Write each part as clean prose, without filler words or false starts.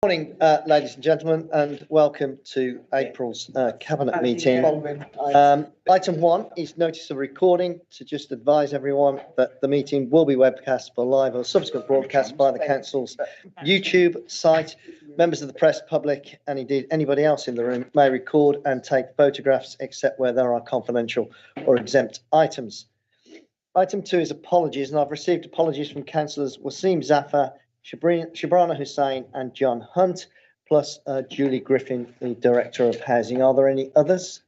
Morning, ladies and gentlemen, and welcome to April's Cabinet meeting. Item 1 is notice of recording. To just advise everyone that the meeting will be webcast for live or subsequent broadcast by the Council's YouTube site. Members of the press, public, and indeed anybody else in the room may record and take photographs except where there are confidential or exempt items. Item 2 is apologies, and I've received apologies from Councillors Wasim Zafar, Shabrana Hussain and John Hunt, plus Julie Griffin, the Director of Housing. Are there any others?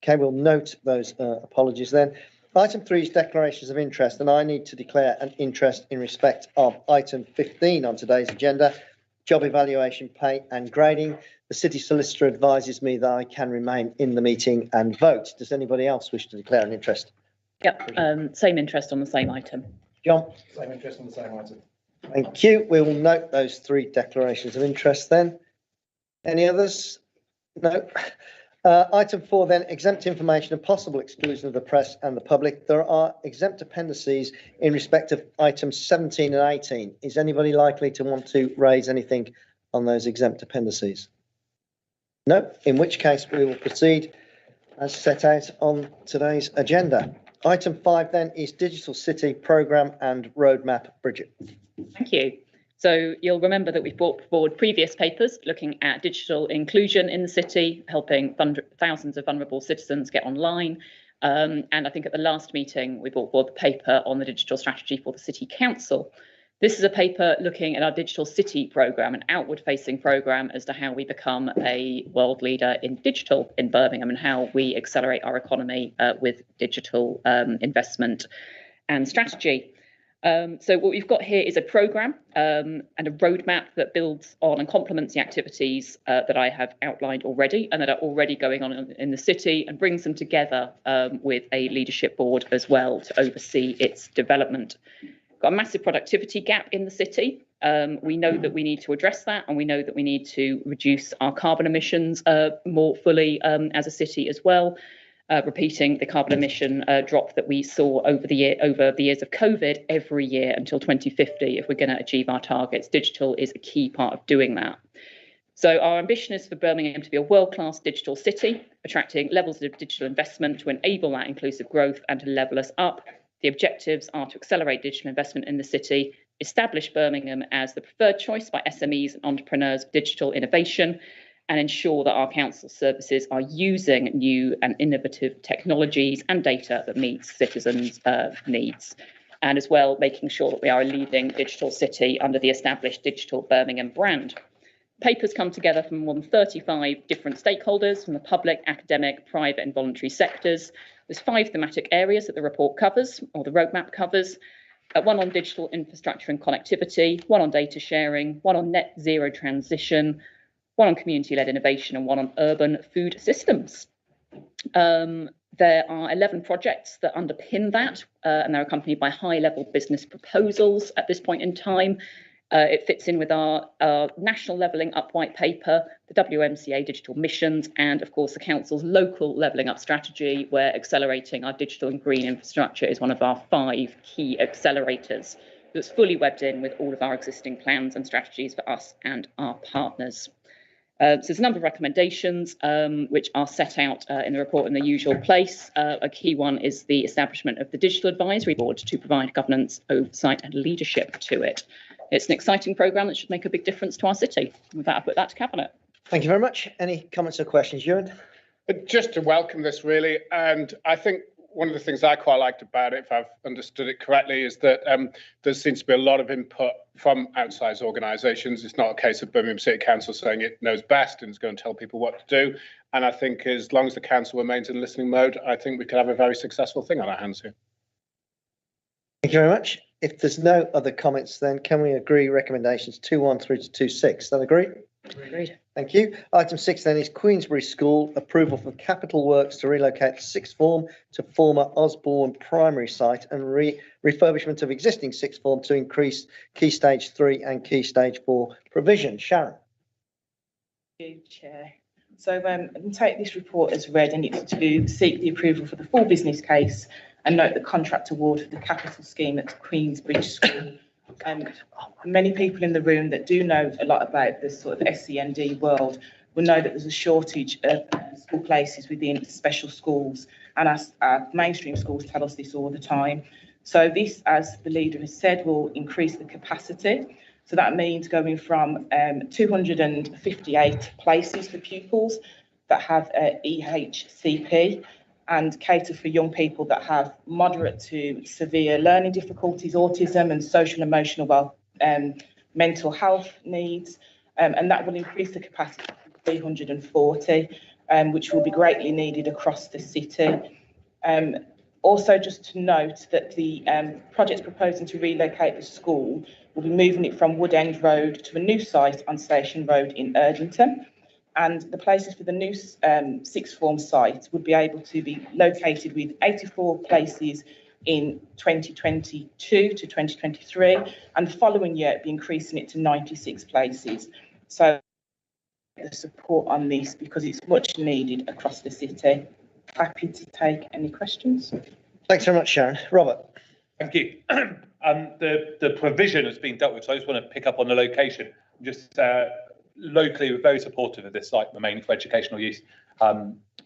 Okay, we'll note those apologies then. Item 3 is declarations of interest, and I need to declare an interest in respect of item 15 on today's agenda, job evaluation, pay and grading. The City Solicitor advises me that I can remain in the meeting and vote. Does anybody else wish to declare an interest? Yep, same interest on the same item. John? Same interest on the same item. Thank you. We will note those 3 declarations of interest then. Any others? No. Item 4 then, exempt information and possible exclusion of the press and the public. There are exempt appendices in respect of items 17 and 18. Is anybody likely to want to raise anything on those exempt appendices? No, in which case we will proceed as set out on today's agenda. Item 5 then is Digital City Programme and Roadmap. Bridget. Thank you. So you'll remember that we've brought forward previous papers looking at digital inclusion in the city, helping thousands of vulnerable citizens get online. And I think at the last meeting, we brought forward the paper on the digital strategy for the City Council. This is a paper looking at our Digital City Programme, an outward-facing programme as to how we become a world leader in digital in Birmingham and how we accelerate our economy with digital investment and strategy. So what we've got here is a programme and a roadmap that builds on and complements the activities that I have outlined already and that are already going on in the city, and brings them together with a leadership board as well to oversee its development. Got a massive productivity gap in the city. We know that we need to address that, and we know that we need to reduce our carbon emissions more fully as a city as well. Repeating the carbon emission drop that we saw over the years of COVID every year until 2050 if we're going to achieve our targets. Digital is a key part of doing that. So our ambition is for Birmingham to be a world-class digital city, attracting levels of digital investment to enable that inclusive growth and to level us up. The objectives are to accelerate digital investment in the city, establish Birmingham as the preferred choice by SMEs and entrepreneurs of digital innovation, and ensure that our council services are using new and innovative technologies and data that meets citizens' needs. And as well, making sure that we are a leading digital city under the established Digital Birmingham brand. Papers come together from more than 35 different stakeholders from the public, academic, private and voluntary sectors. There's 5 thematic areas that the report covers, or the roadmap covers. 1 on digital infrastructure and connectivity, 1 on data sharing, 1 on net zero transition, 1 on community-led innovation, and 1 on urban food systems. There are 11 projects that underpin that, and they're accompanied by high-level business proposals at this point in time. It fits in with our national levelling up white paper, the WMCA digital missions, and of course the council's local levelling up strategy, where accelerating our digital and green infrastructure is one of our 5 key accelerators that's fully webbed in with all of our existing plans and strategies for us and our partners. So there's a number of recommendations which are set out in the report in the usual place. A key one is the establishment of the Digital Advisory Board to provide governance, oversight and leadership to it. It's an exciting programme that should make a big difference to our city. With that, I put that to Cabinet. Thank you very much. Any comments or questions, Ewan? Just to welcome this, really. And I think one of the things I quite liked about it, if I've understood it correctly, is that there seems to be a lot of input from outside organisations. It's not a case of Birmingham City Council saying it knows best and is going to tell people what to do. And I think as long as the council remains in listening mode, I think we could have a very successful thing on our hands here. Thank you very much. If there's no other comments, then can we agree recommendations 2.1 through to 2.6? That agree? Agreed. Thank you. Item 6 then is Queensbury School, approval for capital works to relocate sixth form to former Osborne primary site and refurbishment of existing sixth form to increase Key Stage 3 and Key Stage 4 provision. Sharon. Thank you, Chair. So take this report as read, and it's to seek the approval for the full business case and note the contract award for the capital scheme at Queensbridge School Many people in the room that do know a lot about the sort of SEND world will know that there's a shortage of school places within special schools, and our mainstream schools tell us this all the time. So this, as the leader has said, will increase the capacity. So that means going from 258 places for pupils that have EHCP and cater for young people that have moderate to severe learning difficulties, autism and social emotional mental health needs. And that will increase the capacity to 340, which will be greatly needed across the city. Also, just to note that the project's proposing to relocate the school will be moving it from Wood End Road to a new site on Station Road in Erdington. And the places for the new sixth form site would be able to be located with 84 places in 2022 to 2023, and the following year be increasing it to 96 places. So the support on this because it's much needed across the city. Happy to take any questions. Thanks very much, Sharon. Robert. Thank you. The provision has been dealt with, so I just want to pick up on the location. Just locally, we're very supportive of this site remaining for educational use.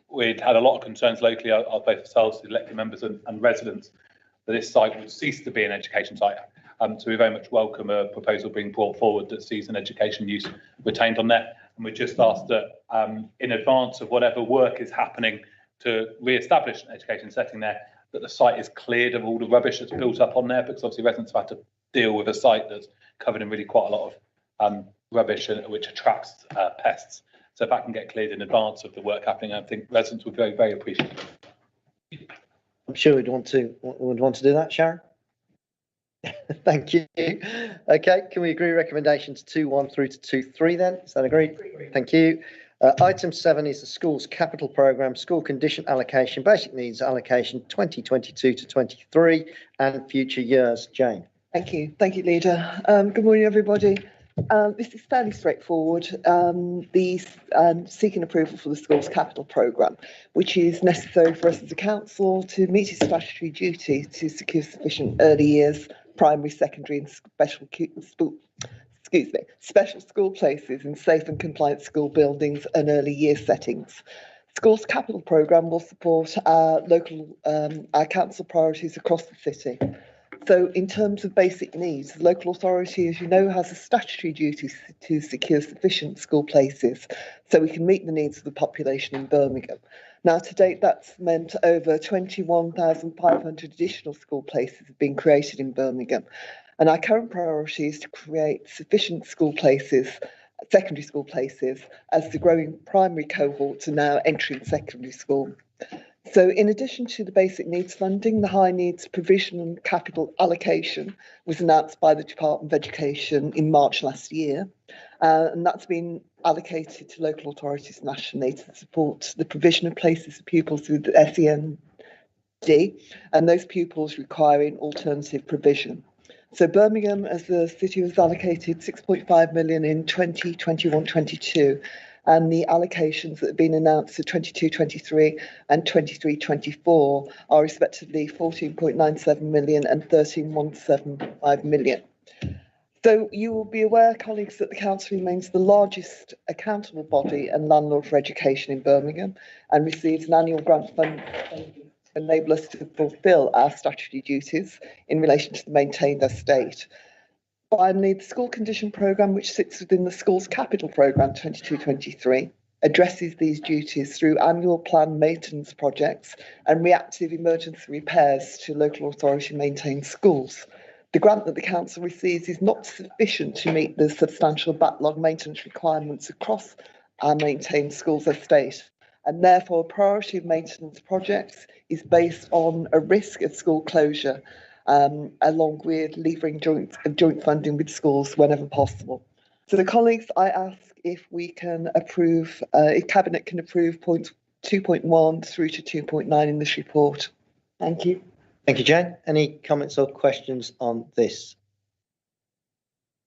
We'd had a lot of concerns locally, both ourselves, elected members and residents, that this site would cease to be an education site. So we very much welcome a proposal being brought forward that sees an education use retained on there. And we just asked that in advance of whatever work is happening to re-establish an education setting there, that the site is cleared of all the rubbish that's built up on there, because obviously residents have had to deal with a site that's covered in really quite a lot of rubbish, which attracts pests. So if that can get cleared in advance of the work happening, I think residents would be very, very appreciative. I'm sure we'd want to do that, Sharon. Thank you. Okay, can we agree recommendations 2.1 through to 2.3 then? Is that agreed? Thank you. Item 7 is the school's capital programme, school condition allocation, basic needs allocation 2022 to 23 and future years. Jane. Thank you, Leader. Good morning, everybody. This is fairly straightforward. Seeking approval for the school's capital programme, which is necessary for us as a council to meet its statutory duty to secure sufficient early years, primary, secondary and special school places in safe and compliant school buildings and early year settings. School's capital programme will support our council priorities across the city. So in terms of basic needs, the local authority, as you know, has a statutory duty to secure sufficient school places so we can meet the needs of the population in Birmingham. Now, to date, that's meant over 21,500 additional school places have been created in Birmingham. And our current priority is to create sufficient school places, secondary school places, as the growing primary cohorts are now entering secondary school. So in addition to the basic needs funding, the high needs provision and capital allocation was announced by the Department of Education in March last year. And that's been allocated to local authorities nationally to support the provision of places for pupils with SEND and those pupils requiring alternative provision. So Birmingham, as the city, was allocated 6.5 million in 2021-22. And the allocations that have been announced for 22-23 and 23-24 are respectively 14.97 million and 13.175 million. So you will be aware, colleagues, that the council remains the largest accountable body and landlord for education in Birmingham and receives an annual grant fund to enable us to fulfil our statutory duties in relation to the maintained estate. Finally, the school condition programme, which sits within the school's capital programme 22-23, addresses these duties through annual planned maintenance projects and reactive emergency repairs to local authority maintained schools. The grant that the council receives is not sufficient to meet the substantial backlog maintenance requirements across our maintained schools estate, and therefore a priority of maintenance projects is based on a risk of school closure, along with levering joint funding with schools whenever possible. So the colleagues, I ask if we can approve, if Cabinet can approve points 2.1 through to 2.9 in this report. Thank you. Thank you, Jane. Any comments or questions on this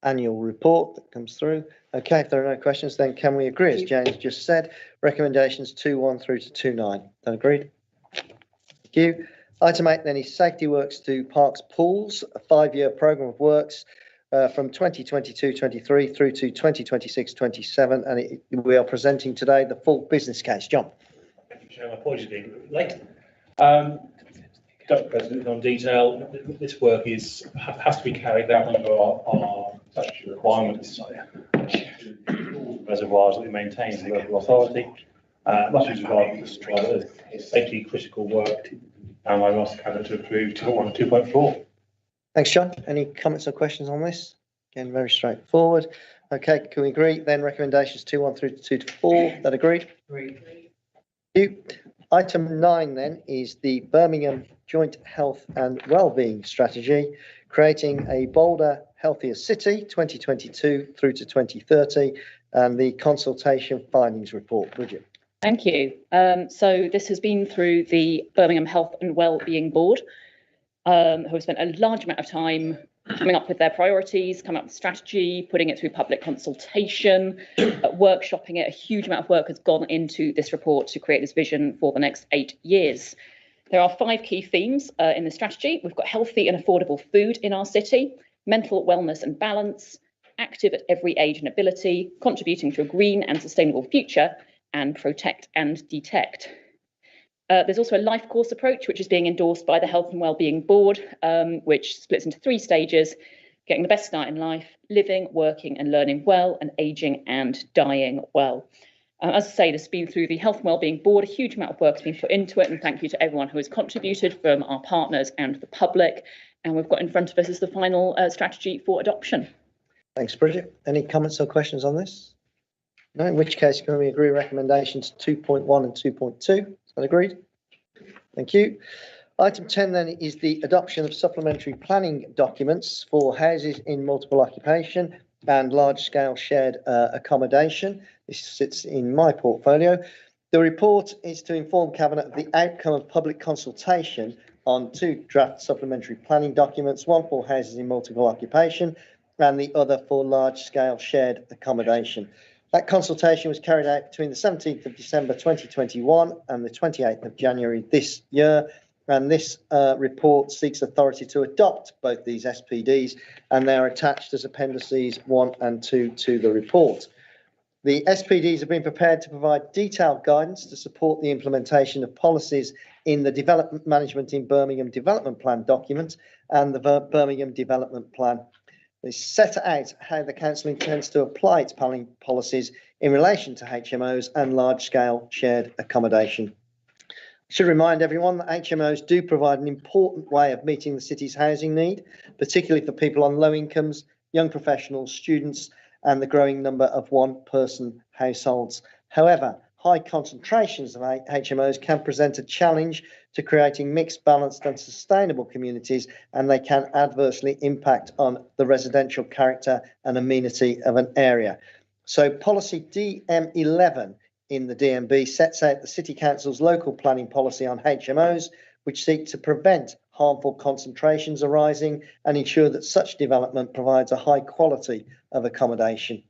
annual report that comes through? Okay, if there are no questions, then can we agree, as Jane just said, recommendations 2.1 through to 2.9? Then agreed? Thank you. Item 8 then is safety works to Parks Pools, a 5-year programme of works from 2022-23 through to 2026-27, and we are presenting today the full business case. John. Thank you, Chairman. Apologies for being late. Dr. President, on detail, this work has to be carried out under our statutory requirements. Reservoirs that we maintain as a local authority. Much as regards to safety critical work, and I ask Cabinet to approve 2.1 and 2.4. Thanks, John. Any comments or questions on this? Again, very straightforward. Okay, can we agree then recommendations 2.1 through to 2.4? That agreed? Agreed. Thank you. Item 9 then is the Birmingham Joint Health and Wellbeing Strategy, creating a bolder, healthier city 2022 through to 2030, and the consultation findings report. Bridget. Thank you. So this has been through the Birmingham Health and Wellbeing Board, who have spent a large amount of time coming up with their priorities, coming up with strategy, putting it through public consultation, workshopping it. A huge amount of work has gone into this report to create this vision for the next 8 years. There are 5 key themes in the strategy. We've got healthy and affordable food in our city, mental wellness and balance, active at every age and ability, contributing to a green and sustainable future, and protect and detect. There's also a life course approach, which is being endorsed by the Health and Wellbeing Board, which splits into 3 stages: getting the best start in life, living, working and learning well, and ageing and dying well. As I say, this has been through the Health and Wellbeing Board. A huge amount of work has been put into it, and thank you to everyone who has contributed from our partners and the public. And we've got in front of us is the final strategy for adoption. Thanks, Bridget. Any comments or questions on this? No, in which case can we agree recommendations 2.1 and 2.2? Is that agreed? Thank you. Item 10 then is the adoption of supplementary planning documents for houses in multiple occupation and large-scale shared accommodation. This sits in my portfolio. The report is to inform Cabinet of the outcome of public consultation on 2 draft supplementary planning documents, one for houses in multiple occupation and the other for large-scale shared accommodation. That consultation was carried out between the 17th of December 2021 and the 28th of January this year, and this report seeks authority to adopt both these SPDs, and they're attached as appendices 1 and 2 to the report. The SPDs have been prepared to provide detailed guidance to support the implementation of policies in the Development Management in Birmingham Development Plan document and the Birmingham Development Plan. They set out how the council intends to apply its planning policies in relation to HMOs and large-scale shared accommodation. I should remind everyone that HMOs do provide an important way of meeting the city's housing need, particularly for people on low incomes, young professionals, students, and the growing number of one-person households. However, high concentrations of HMOs can present a challenge to creating mixed, balanced and sustainable communities, and they can adversely impact on the residential character and amenity of an area. So policy DM11 in the DMB sets out the City Council's local planning policy on HMOs, which seek to prevent harmful concentrations arising and ensure that such development provides a high quality of accommodation.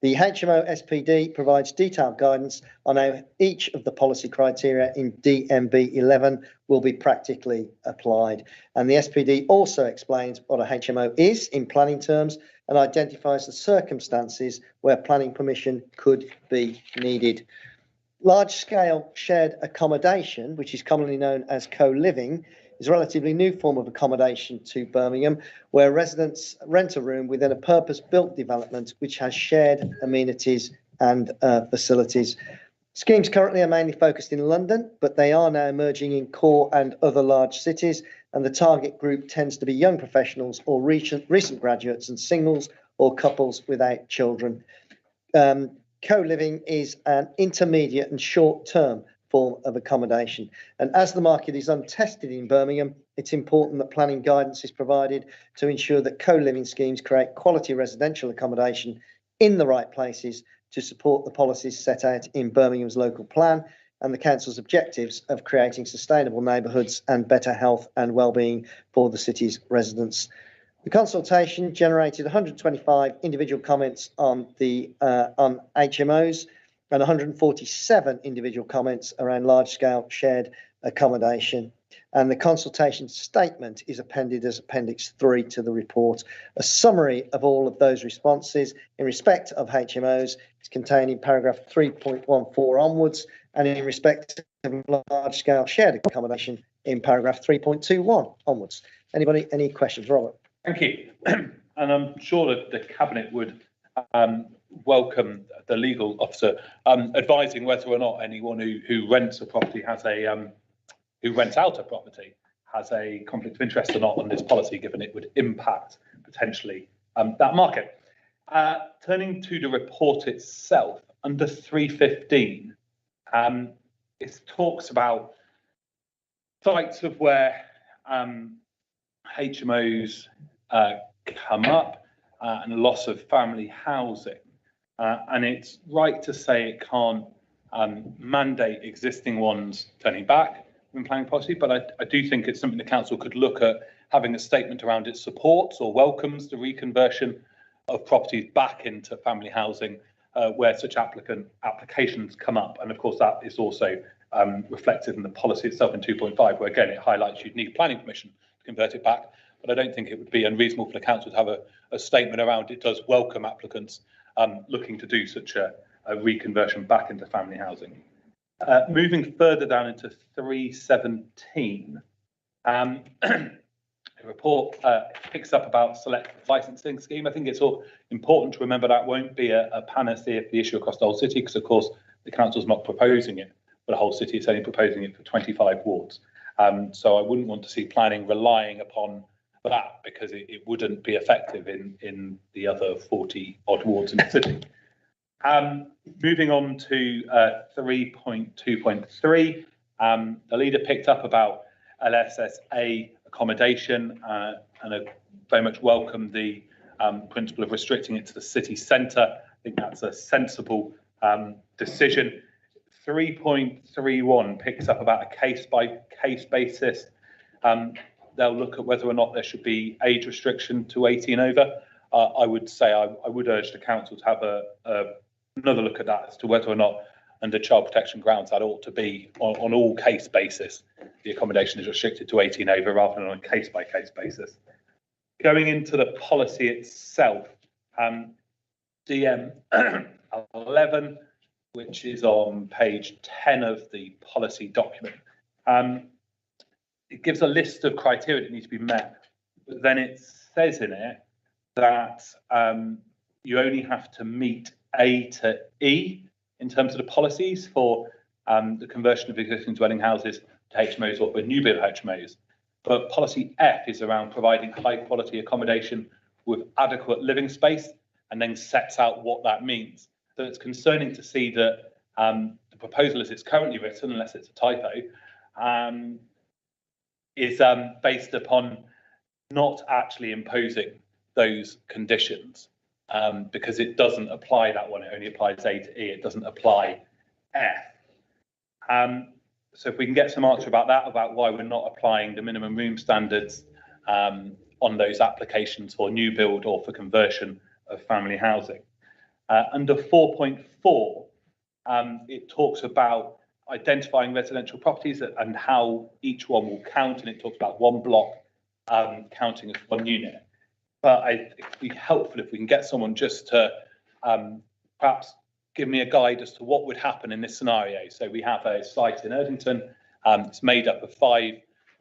The HMO SPD provides detailed guidance on how each of the policy criteria in DMB 11 will be practically applied. And the SPD also explains what a HMO is in planning terms and identifies the circumstances where planning permission could be needed. Large-scale shared accommodation, which is commonly known as co-living, is a relatively new form of accommodation to Birmingham, where residents rent a room within a purpose-built development which has shared amenities and facilities. Schemes currently are mainly focused in London, but they are now emerging in core and other large cities, and the target group tends to be young professionals or recent graduates and singles or couples without children. Co-living is an intermediate and short-term form of accommodation. And as the market is untested in Birmingham, it's important that planning guidance is provided to ensure that co-living schemes create quality residential accommodation in the right places to support the policies set out in Birmingham's local plan and the council's objectives of creating sustainable neighbourhoods and better health and well-being for the city's residents. The consultation generated 125 individual comments on HMOs and 147 individual comments around large-scale shared accommodation. And the consultation statement is appended as Appendix 3 to the report. A summary of all of those responses in respect of HMOs is contained in paragraph 3.14 onwards, and in respect of large-scale shared accommodation in paragraph 3.21 onwards. Anybody, any questions? Robert? Thank you. And I'm sure that the Cabinet would welcome the legal officer advising whether or not anyone who rents a property has a who rents out a property has a conflict of interest or not on this policy, given it would impact potentially that market. Turning to the report itself, under 315, it talks about sites of where HMOs come up and loss of family housing. And it's right to say it can't mandate existing ones turning back in planning policy, but I do think it's something the council could look at having a statement around it supports or welcomes the reconversion of properties back into family housing where such applications come up. And of course, that is also reflected in the policy itself in 2.5, where again, it highlights you'd need planning permission to convert it back. But I don't think it would be unreasonable for the council to have a statement around it does welcome applicants looking to do such a reconversion back into family housing. Moving further down into 317, the report picks up about selective licensing scheme. I think it's all important to remember that won't be a panacea for the issue across the whole city, because of course the council's not proposing it for the whole city, it's only proposing it for 25 wards. So I wouldn't want to see planning relying upon that, because it wouldn't be effective in the other 40 odd wards in the city. Moving on to 3.2.3, the leader picked up about LSSA accommodation and I very much welcome the principle of restricting it to the city centre. I think that's a sensible decision. 3.31 picks up about a case-by-case basis. They'll look at whether or not there should be age restriction to 18 over. I would say I would urge the council to have another look at that as to whether or not under child protection grounds that ought to be on all case basis. The accommodation is restricted to 18 over rather than on a case by case basis. Going into the policy itself, DM 11, which is on page 10 of the policy document. It gives a list of criteria that need to be met, but then it says in it that you only have to meet A to E in terms of the policies for the conversion of existing dwelling houses to HMOs or for new build HMOs. But policy F is around providing high quality accommodation with adequate living space, and then sets out what that means. So it's concerning to see that the proposal as it's currently written, unless it's a typo, is based upon not actually imposing those conditions. Because it doesn't apply that one, it only applies A to E, it doesn't apply F. So if we can get some answer about that, about why we're not applying the minimum room standards on those applications for new build or for conversion of family housing. Under 4.4, it talks about identifying residential properties and how each one will count, and it talks about one block counting as one unit. But it'd be helpful if we can get someone just to perhaps give me a guide as to what would happen in this scenario. So we have a site in Erdington, it's made up of 5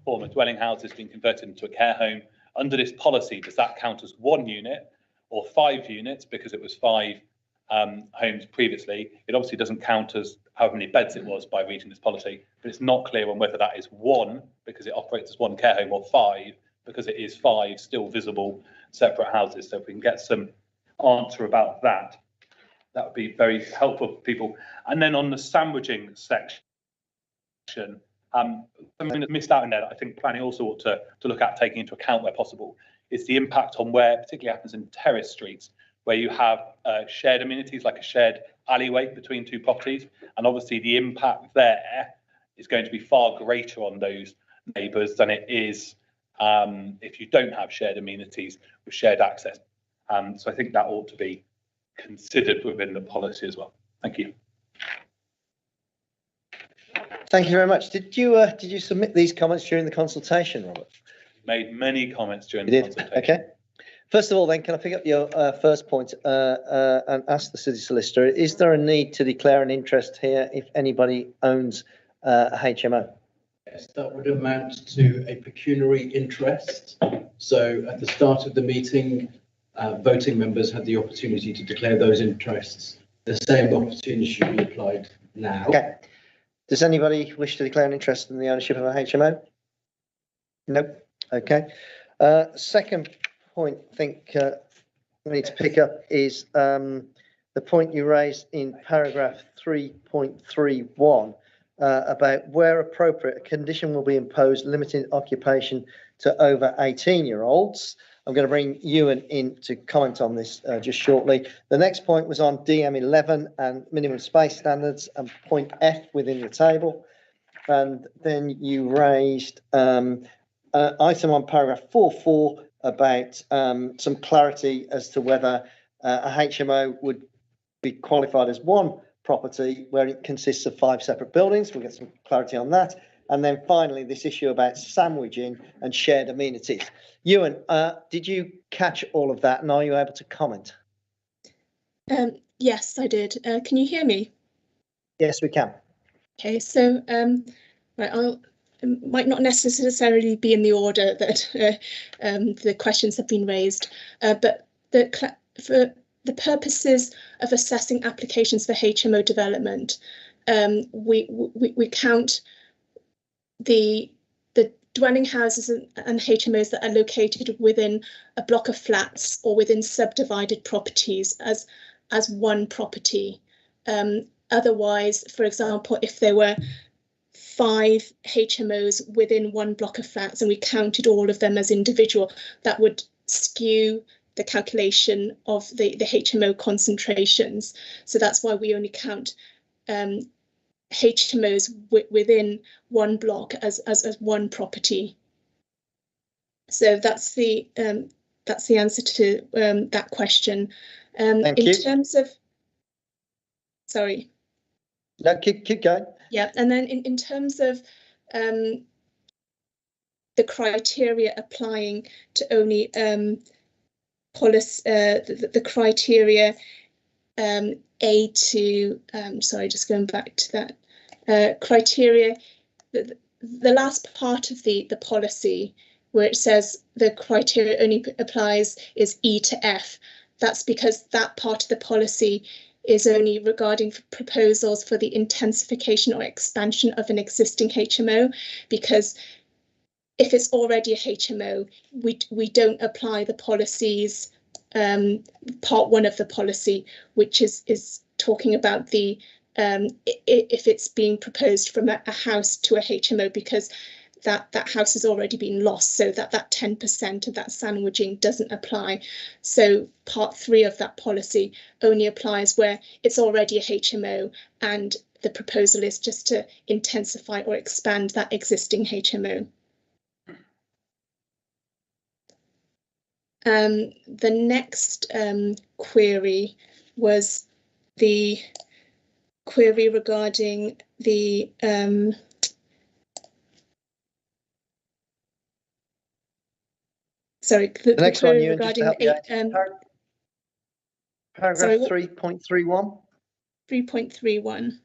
former dwelling houses being converted into a care home. Under this policy, does that count as 1 unit or 5 units, because it was 5 homes previously? It obviously doesn't count as how many beds it was by reading this policy, but it's not clear on whether that is 1 because it operates as 1 care home, or 5 because it is 5 still visible separate houses. So if we can get some answer about that, that would be very helpful for people. And then on the sandwiching section, something that's missed out in there that I think planning also ought to look at taking into account where possible is the impact on where particularly happens in terrace streets, where you have shared amenities like a shared alleyway between 2 properties. And obviously the impact there is going to be far greater on those neighbours than it is if you don't have shared amenities with shared access. So I think that ought to be considered within the policy as well. Thank you. Thank you very much. Did you submit these comments during the consultation, Robert? Made many comments during You the did? consultation. Okay. First of all, then, can I pick up your first point and ask the city solicitor, is there a need to declare an interest here if anybody owns a HMO? Yes, that would amount to a pecuniary interest. So at the start of the meeting, voting members had the opportunity to declare those interests. The same opportunity should be applied now. Okay. Does anybody wish to declare an interest in the ownership of a HMO? No. Okay. Second point I think we need to pick up is the point you raised in paragraph 3.31 about where appropriate, a condition will be imposed limiting occupation to over 18-year-olds. I'm going to bring Ewan in to comment on this just shortly. The next point was on DM11 and minimum space standards and point F within the table. And then you raised item on paragraph 4.4 about some clarity as to whether a HMO would be qualified as one property where it consists of 5 separate buildings. We'll get some clarity on that. And then finally, this issue about sandwiching and shared amenities. Ewan, did you catch all of that and are you able to comment? Yes, I did. Can you hear me? Yes, we can. Okay, so right, might not necessarily be in the order that the questions have been raised, but for the purposes of assessing applications for HMO development, we count the dwelling houses and HMOs that are located within a block of flats or within subdivided properties as one property. Otherwise, for example, if there were 5 HMOs within one block of flats and we counted all of them as individual, that would skew the calculation of the HMO concentrations. So that's why we only count HMOs within one block as one property. So that's the answer to that question. Thank you. Terms of, sorry. No, keep going. Yeah, and then in terms of the criteria applying to only policy, the criteria A to, sorry, just going back to that criteria, the last part of the policy where it says the criteria only applies is E to F. That's because that part of the policy is only regarding proposals for the intensification or expansion of an existing HMO, because if it's already a HMO, we don't apply the policies, part 1 of the policy, which is talking about the if it's being proposed from a house to a HMO, because that house has already been lost, so that 10% of that sandwiching doesn't apply. So part 3 of that policy only applies where it's already a HMO and the proposal is just to intensify or expand that existing HMO. The next query was the query regarding the sorry, the next one, query Ewan, just to regarding help you out. Paragraph 3.31. 3.31.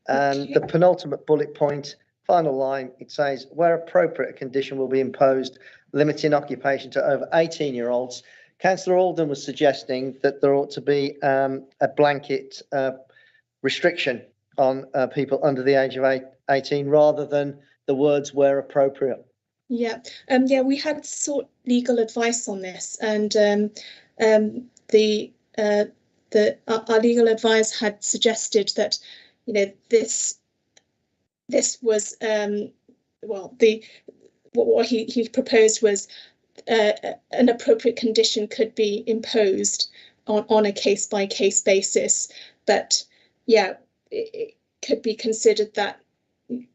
And Okay. the penultimate bullet point, final line, it says, where appropriate, a condition will be imposed limiting occupation to over 18-year-olds. Councillor Alden was suggesting that there ought to be a blanket restriction on people under the age of 18 rather than the words where appropriate. Yeah, we had sought legal advice on this, and our legal advice had suggested that, you know, this was what he proposed was an appropriate condition could be imposed on a case-by-case basis, but yeah, it could be considered that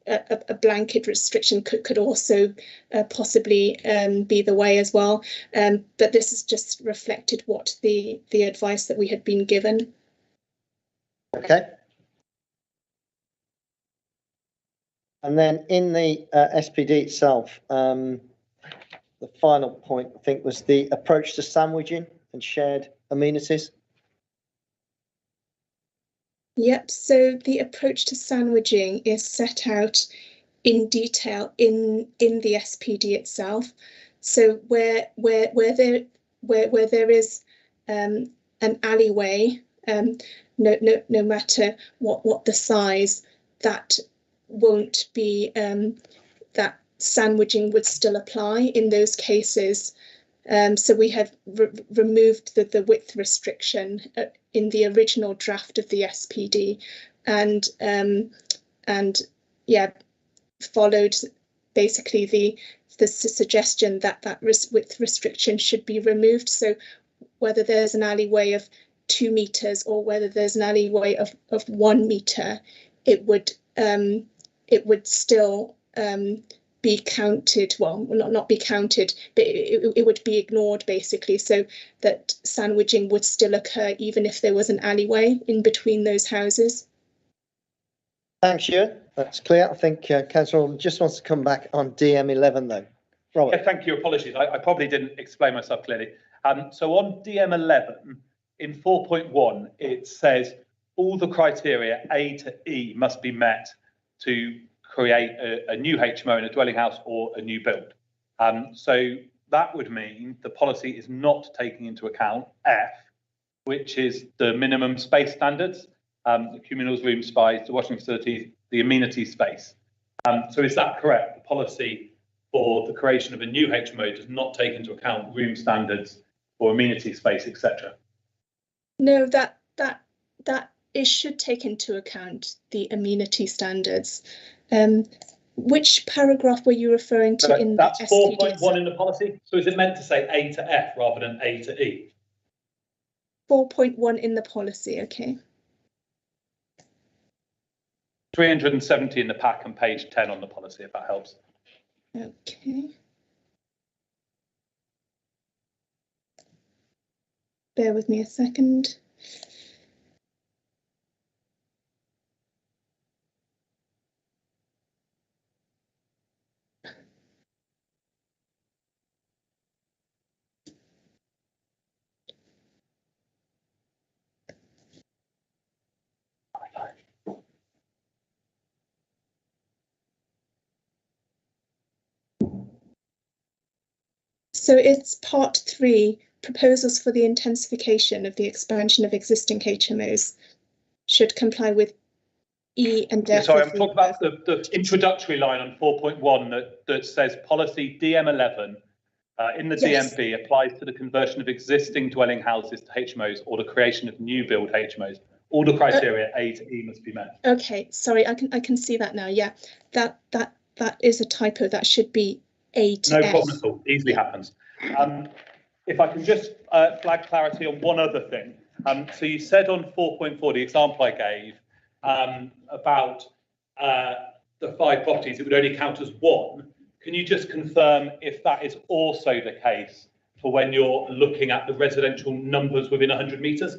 a blanket restriction could also possibly be the way as well. But this is just reflected what the advice that we had been given. Okay. And then in the SPD itself, the final point, I think, was the approach to sandwiching and shared amenities. Yep, so the approach to sandwiching is set out in detail in the SPD itself. So where there is an alleyway, no matter what the size, that won't be that sandwiching would still apply in those cases. So we have removed the width restriction in the original draft of the SPD, and yeah, followed basically the suggestion that width restriction should be removed. So whether there's an alleyway of 2 meters or whether there's an alleyway of 1 meter, it would still be counted, well, not be counted, but it would be ignored basically, so that sandwiching would still occur even if there was an alleyway in between those houses. Thanks, Ewan. That's clear. I think Councillor just wants to come back on DM11 though. Robert. Yeah, thank you. Apologies. I probably didn't explain myself clearly. So on DM11 in 4.1, it says all the criteria A to E must be met to create a new HMO in a dwelling house or a new build. So that would mean the policy is not taking into account F, which is the minimum space standards, the communals, room size, the washing facilities, the amenity space. So is that correct? The policy for the creation of a new HMO does not take into account room standards or amenity space, etc. No, that it should take into account the amenity standards. Which paragraph were you referring to in the SPD? That's 4.1 in the policy. So is it meant to say A to F rather than A to E? 4.1 in the policy, okay. 370 in the pack and page 10 on the policy, if that helps. Okay. Bear with me a second. So it's part 3, proposals for the intensification of the expansion of existing HMOs should comply with E and F. Yeah, sorry, I'm talking about the introductory line on 4.1 that says policy DM11 in the DMP applies to the conversion of existing dwelling houses to HMOs or the creation of new build HMOs. All the criteria A to E must be met. Okay, sorry, I can see that now. Yeah, that is a typo. That should be A to No F. problem at all. Easily happens. If I can just flag clarity on one other thing. So you said on 4.4, the example I gave about the 5 properties, it would only count as 1. Can you just confirm if that is also the case for when you're looking at the residential numbers within 100 metres?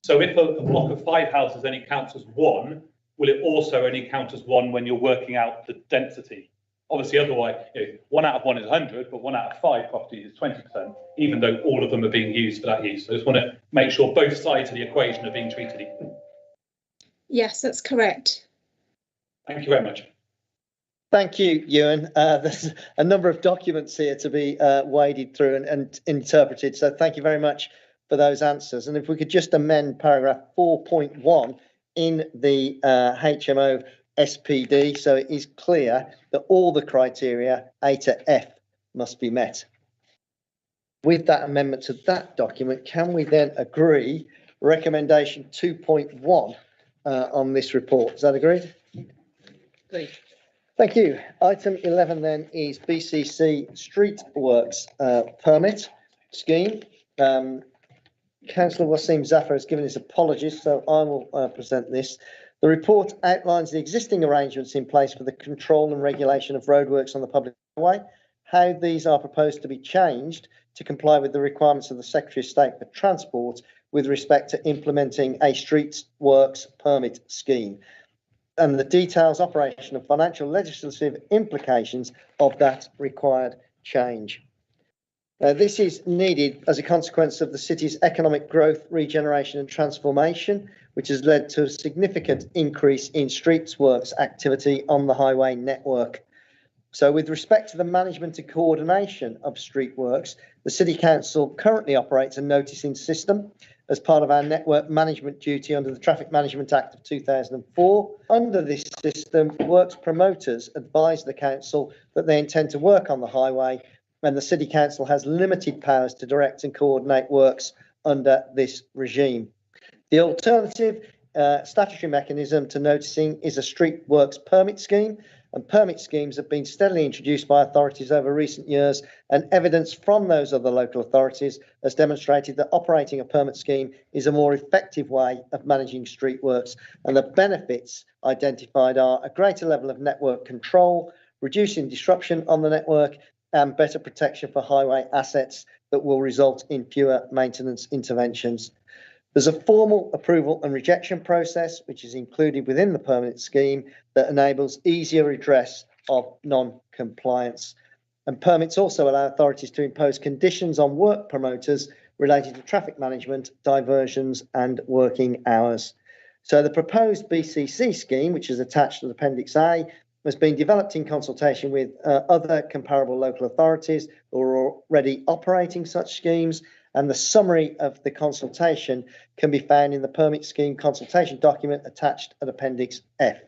So if a block of 5 houses only counts as 1, will it also only count as 1 when you're working out the density? Obviously, otherwise, 1 out of 1 is 100, but 1 out of 5 properties is 20%, even though all of them are being used for that use. So I just want to make sure both sides of the equation are being treated equally. Yes, that's correct. Thank you very much. Thank you, Ewan. There's a number of documents here to be waded through and interpreted. So thank you very much for those answers. And if we could just amend paragraph 4.1 in the HMO SPD, so it is clear that all the criteria A to F must be met. With that amendment to that document, can we then agree recommendation 2.1 on this report? Is that agreed? Agreed. Thank you. Item 11 then is BCC Street Works permit scheme. Councillor Wasim Zafar has given his apologies, so I will present this. The report outlines the existing arrangements in place for the control and regulation of roadworks on the public highway, how these are proposed to be changed to comply with the requirements of the Secretary of State for Transport with respect to implementing a streets works permit scheme. and the details, operation and financial legislative implications of that required change. This is needed as a consequence of the city's economic growth, regeneration and transformation, which has led to a significant increase in streets works activity on the highway network. So with respect to the management and coordination of street works, the City Council currently operates a noticing system as part of our network management duty under the Traffic Management Act of 2004. Under this system, works promoters advise the council that they intend to work on the highway, and the City Council has limited powers to direct and coordinate works under this regime. The alternative statutory mechanism to noticing is a street works permit scheme, and permit schemes have been steadily introduced by authorities over recent years, and evidence from those other local authorities has demonstrated that operating a permit scheme is a more effective way of managing street works, and the benefits identified are a greater level of network control, reducing disruption on the network, and better protection for highway assets that will result in fewer maintenance interventions. There's a formal approval and rejection process, which is included within the permit scheme, that enables easier redress of non-compliance. And permits also allow authorities to impose conditions on work promoters related to traffic management, diversions and working hours. So the proposed BCC scheme, which is attached to Appendix A, has been developed in consultation with other comparable local authorities who are already operating such schemes, and the summary of the consultation can be found in the permit scheme consultation document attached at Appendix F.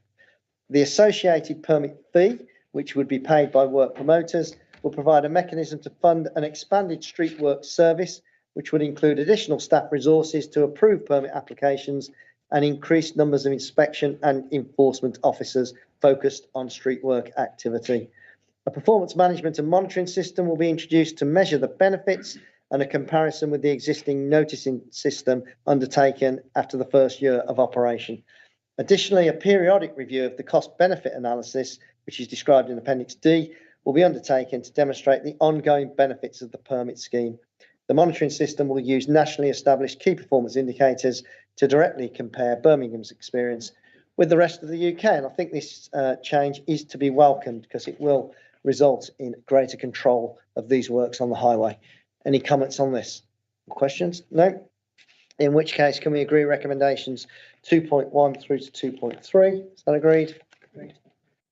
The associated permit fee, which would be paid by work promoters, will provide a mechanism to fund an expanded street work service, which would include additional staff resources to approve permit applications and increased numbers of inspection and enforcement officers focused on street work activity. A performance management and monitoring system will be introduced to measure the benefits, and a comparison with the existing noticing system undertaken after the first year of operation. Additionally, a periodic review of the cost-benefit analysis, which is described in Appendix D, will be undertaken to demonstrate the ongoing benefits of the permit scheme. The monitoring system will use nationally established key performance indicators to directly compare Birmingham's experience with the rest of the UK. And I think this change is to be welcomed because it will result in greater control of these works on the highway. Any comments on this? Questions? No? In which case, can we agree recommendations 2.1 through to 2.3? Is that agreed? Agreed.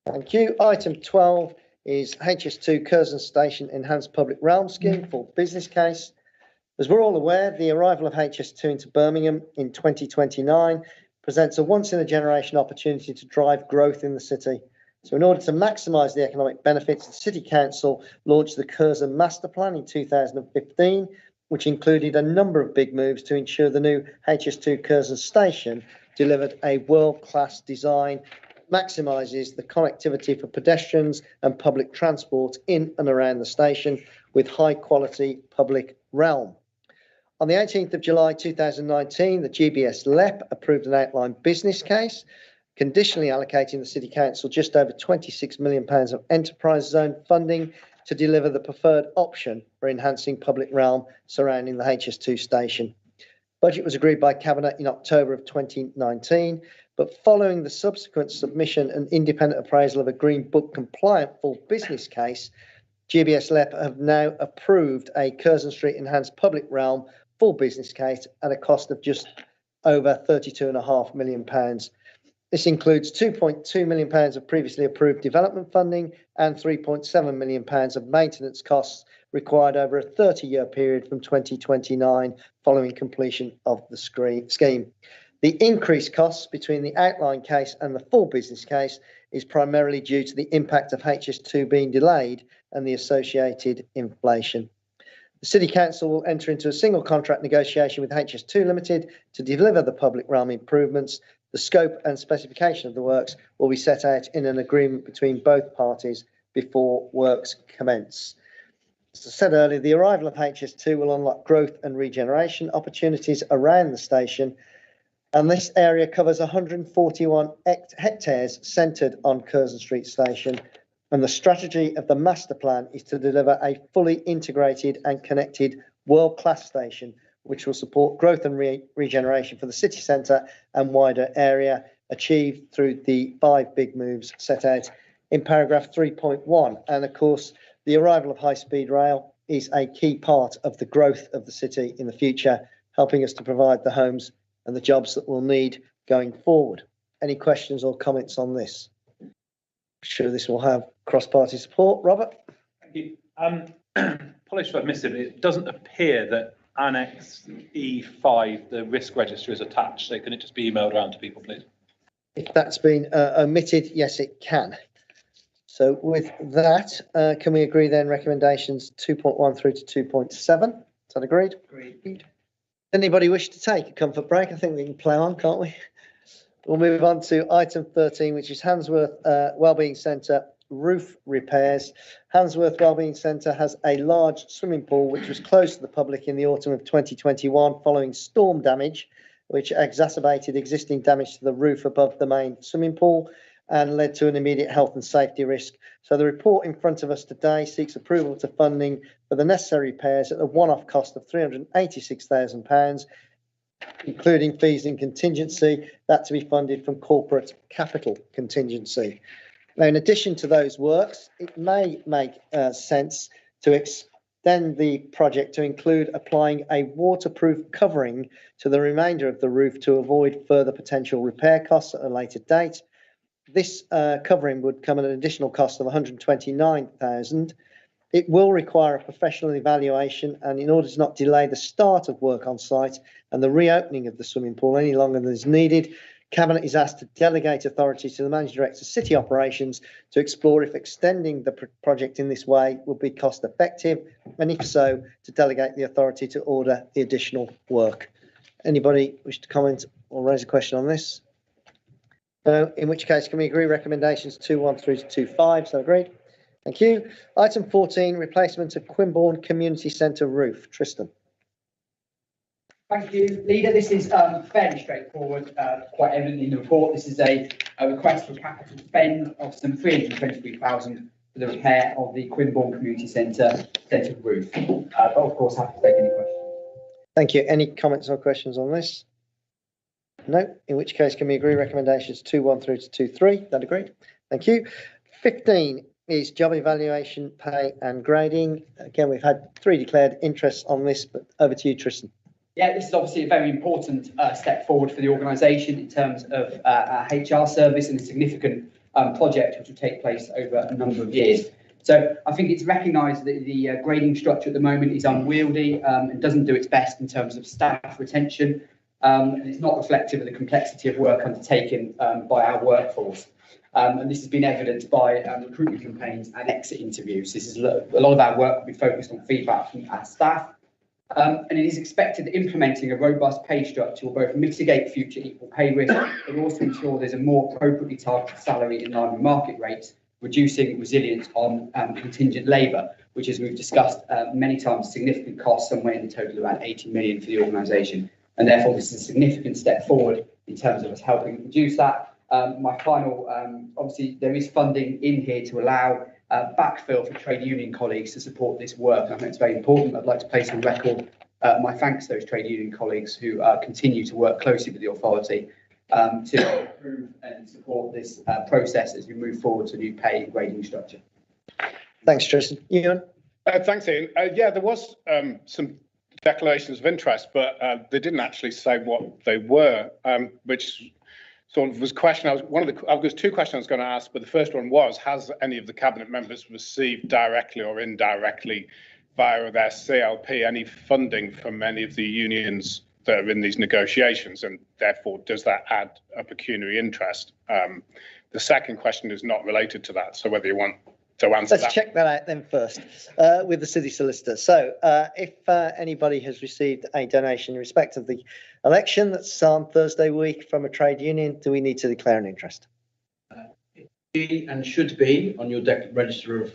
Thank you. Item 12 is HS2 Curzon Station Enhanced Public Realm Scheme for business case. As we're all aware, the arrival of HS2 into Birmingham in 2029 presents a once-in-a-generation opportunity to drive growth in the city. So in order to maximise the economic benefits, the City Council launched the Curzon Master Plan in 2015, which included a number of big moves to ensure the new HS2 Curzon Station delivered a world-class design, maximises the connectivity for pedestrians and public transport in and around the station with high-quality public realm. On the 18th of July 2019, the GBS LEP approved an outline business case, conditionally allocating the City Council just over £26 million of enterprise zone funding to deliver the preferred option for enhancing public realm surrounding the HS2 station. Budget was agreed by Cabinet in October of 2019, but following the subsequent submission and independent appraisal of a Green Book compliant full business case, GBS LEP have now approved a Curzon Street enhanced public realm full business case at a cost of just over £32.5 million. This includes £2.2 million of previously approved development funding and £3.7 million of maintenance costs required over a 30-year period from 2029 following completion of the scheme. The increased costs between the outline case and the full business case is primarily due to the impact of HS2 being delayed and the associated inflation. The City Council will enter into a single contract negotiation with HS2 Limited to deliver the public realm improvements. The scope and specification of the works will be set out in an agreement between both parties before works commence. As I said earlier, the arrival of HS2 will unlock growth and regeneration opportunities around the station, and this area covers 141 hectares centred on Curzon Street Station, and the strategy of the master plan is to deliver a fully integrated and connected world-class station which will support growth and regeneration for the city centre and wider area, achieved through the 5 big moves set out in paragraph 3.1. And of course, the arrival of high-speed rail is a key part of the growth of the city in the future, helping us to provide the homes and the jobs that we'll need going forward. Any questions or comments on this? I'm sure this will have cross-party support. Robert? Thank you. Apologies if I've missed it, but it doesn't appear that Annex E5, the risk register, is attached. So can it just be emailed around to people, please? If that's been omitted, yes, it can. So with that, can we agree then recommendations 2.1 through to 2.7? Is that agreed? Agreed. Anybody wish to take a comfort break? I think we can plough on, can't we? We'll move on to item 13, which is Handsworth Wellbeing Centre roof repairs. Handsworth Wellbeing Centre has a large swimming pool which was closed to the public in the autumn of 2021 following storm damage, which exacerbated existing damage to the roof above the main swimming pool and led to an immediate health and safety risk. So the report in front of us today seeks approval to funding for the necessary repairs at a one-off cost of £386,000, including fees and contingency, that to be funded from corporate capital contingency. Now, in addition to those works, it may make sense to extend the project to include applying a waterproof covering to the remainder of the roof to avoid further potential repair costs at a later date. This covering would come at an additional cost of £129,000. It will require a professional evaluation, and in order to not delay the start of work on site and the reopening of the swimming pool any longer than is needed, Cabinet is asked to delegate authority to the Managing Director of City Operations to explore if extending the project in this way would be cost effective, and if so, to delegate the authority to order the additional work. Anybody wish to comment or raise a question on this? No, in which case, can we agree recommendations 2.1 through to 2.5? So agreed. Thank you. Item 14, replacement of Quimborne Community Centre roof. Tristan. Thank you, Leader. This is fairly straightforward, quite evident in the report. This is a request for capital spend of some £323,000 for the repair of the Quimborne Community Centre roof. But of course, happy to take any questions. Thank you. Any comments or questions on this? No, in which case can we agree recommendations 2.1 through to 2.3? That agreed. Thank you. 15 is job evaluation, pay and grading. Again, we've had 3 declared interests on this, but over to you, Tristan. Yeah, this is obviously a very important step forward for the organisation in terms of our HR service and a significant project which will take place over a number of years. So I think it's recognised that the grading structure at the moment is unwieldy and doesn't do its best in terms of staff retention. And it's not reflective of the complexity of work undertaken by our workforce. And this has been evidenced by recruitment campaigns and exit interviews. This is a lot of our work will be focused on feedback from our staff. And it is expected that implementing a robust pay structure will both mitigate future equal pay risk, but also ensure there's a more appropriately targeted salary in line with market rates, reducing resilience on contingent labour, which, as we've discussed many times, significant costs, somewhere in the total of around 80 million for the organisation. And therefore, this is a significant step forward in terms of us helping reduce that. My final, obviously, there is funding in here to allow backfill for trade union colleagues to support this work. I think it's very important. I'd like to place on record my thanks to those trade union colleagues who continue to work closely with the authority to improve and support this process as we move forward to a new pay and grading structure. Thanks, Tristan. Ewan? Thanks, Ian. Yeah, there was some declarations of interest, but they didn't actually say what they were, which sort of was a question. There's 2 questions I was going to ask, but the first one was: has any of the cabinet members received directly or indirectly via their CLP any funding from any of the unions that are in these negotiations, and therefore does that add a pecuniary interest? The second question is not related to that, so whether you want to answer that. Let's check that out then first with the city solicitor. So if anybody has received a donation in respect of the election that's on Thursday week from a trade union, do we need to declare an interest? Be and should be on your register of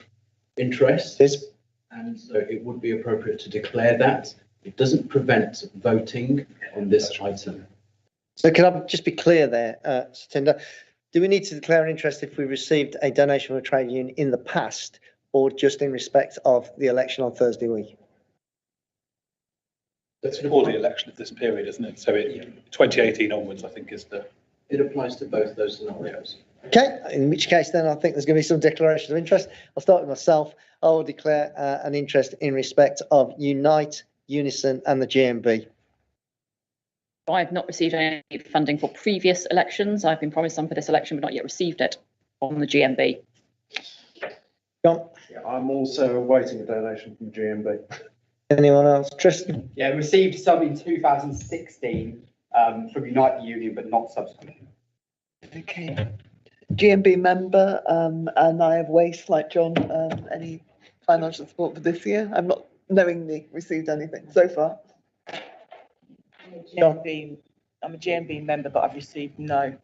interest. Yes. And so it would be appropriate to declare that. It doesn't prevent voting on this item. So can I just be clear there, Satinder? Do we need to declare an interest if we received a donation from a trade union in the past, or just in respect of the election on Thursday week? That's for the election of this period, isn't it? So 2018 onwards, I think, is the it applies to both those scenarios. Okay, in which case then I think there's going to be some declarations of interest. I'll start with myself. I will declare an interest in respect of Unite, Unison and the GMB. I've not received any funding for previous elections. I've been promised some for this election, but not yet received it on the GMB. John? Yeah, I'm also awaiting a donation from GMB. Anyone else? Tristan? Yeah, received some in 2016 from Unite the Union, but not subsequently. Okay. GMB member, and I have waste like John. Any financial support for this year? I'm not knowingly received anything so far. I'm a GMB member, but I've received no